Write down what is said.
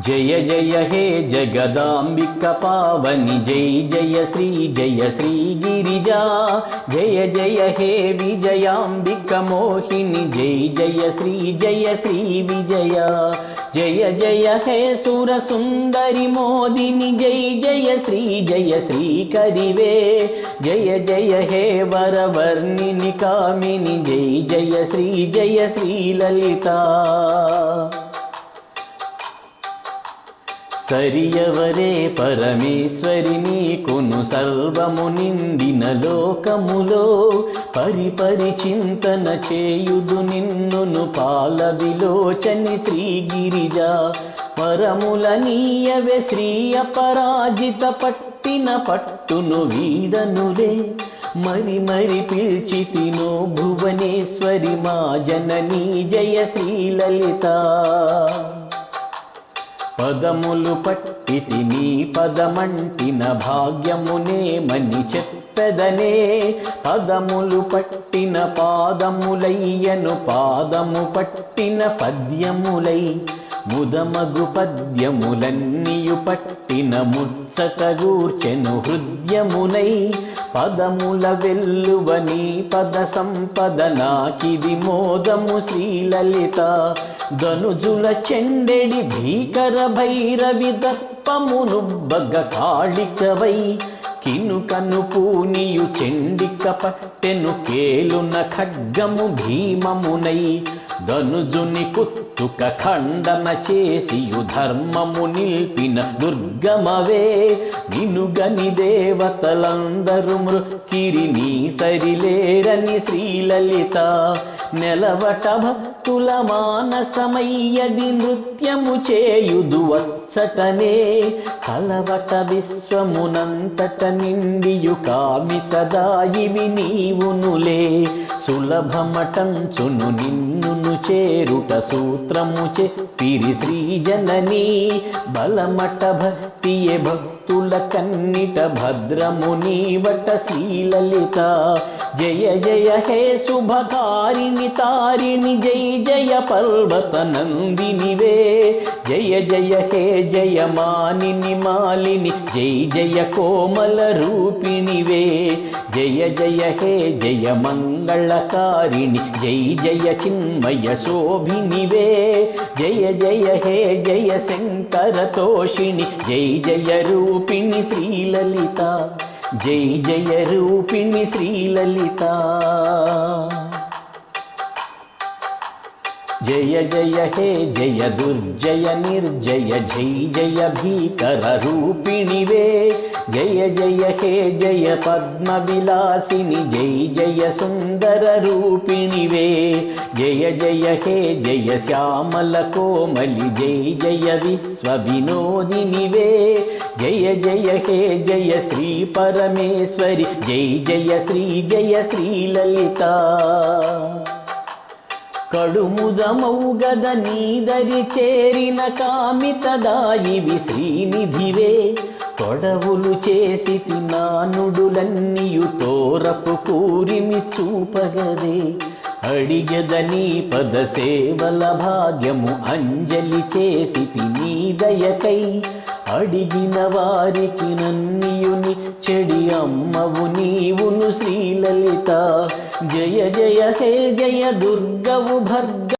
జయ జయ హే జగదాంబిక పావని జై జయ శ్రీ గిరిజా జయ జయ హే విజయాంబిక మోహిని జయ శ్రీ విజయ జయ జయ హే సుర సుందరి మోదిని జయ శ్రీ కరివే జయ జయ హే వరవర్ణిని కామిని జయ శ్రీ లలిత సరియవరే పరమేశ్వరి నీకును సర్వము నిండిన లోకములో పరిపరి చింతన చేయుదు నిన్నును పాల విలోచని శ్రీగిరిజా వరముల నీయవే శ్రీ అపరాజిత పట్టిన పట్టును వీడనులే మరి పిల్చితినో భువనేశ్వరి మా జననీ జయ శ్రీలలిత పదములు పట్టితి నీ పదమంటిన భాగ్యమునే మని చెప్పెదనే పదములు పట్టిన పాదములయ్యను పాదము పట్టిన పద్యములై ముదమగు పద్యములన్నీయు పట్టిన ముచ్చటగూర్చెను హృదయమునై పదముల వెల్లువ నీ పద సంపద నాకిది మోదము శ్రీలలిత ధనుజుల చెండెడి భీకర భైరవి దర్పమును బగ కాళికవై కినుకను పూనియు చెండిక పట్టెను కేలున ఖడ్గము భీమమునై ధనుజుని కుత్తుక ఖండన చేసియు ధర్మము నిల్పిన దుర్గమవే నినుగని దేవతలందరు మృక్కిరి నీ సరిలేరని శ్రీలలిత నెలవట భక్తుల మానసమయ్యది నృత్యము చేయుదు వత్సటనే కలవట విశ్వమునంతట నిండియు కామితదాయివి నీవునులే సులభమటంచును నిన్నును చేరుట సూత్రము చెప్పిరి శ్రీజననీ బలమట భక్తియే భక్తుల కన్నిట భద్రము నీవట శ్రీలలిత జయ జయ హే శుభకారిణి తారిణి జయ పర్వత నందినివే జయ జయ హే జయ మానిని మాలిని జయ కోమల రూపిణివే జయ జయ హే జయ మంగళకారిణి జయ చిన్మయ శోభినివే జయ జయ హే జయ శంకర తోషిణి జయ రూపిణి శ్రీలలిత జయ రూపిణి శ్రీలలిత జయ జయ హే జయ దుర్జయ నిర్జయ జయ భీకర రూపిణివే జయ జయ హే జయ పద్మ విలాసిని జయ సుందర రూపిణివే జయ జయ హే జయ శ్యామల కోమలి జయ విశ్వ వినోదినివే జయ జయ హే జయ శ్రీ పరమేశ్వరి జయ శ్రీలలిత కడుముదమౌగద నీదరి చేరిన కామితదాయివి శ్రీనిధివే తొడవులు చేసి నానుడులన్నీయు తోరపు కూరిమి చూపగదే అడిగదని పద సేవల భాగ్యము అంజలి చేసి నీ దయకై అడిగిన వారికి నన్నియుని చెడి అమ్మవు నీవును శ్రీలలిత జయ జయ హే జయ దుర్గవు భర్గ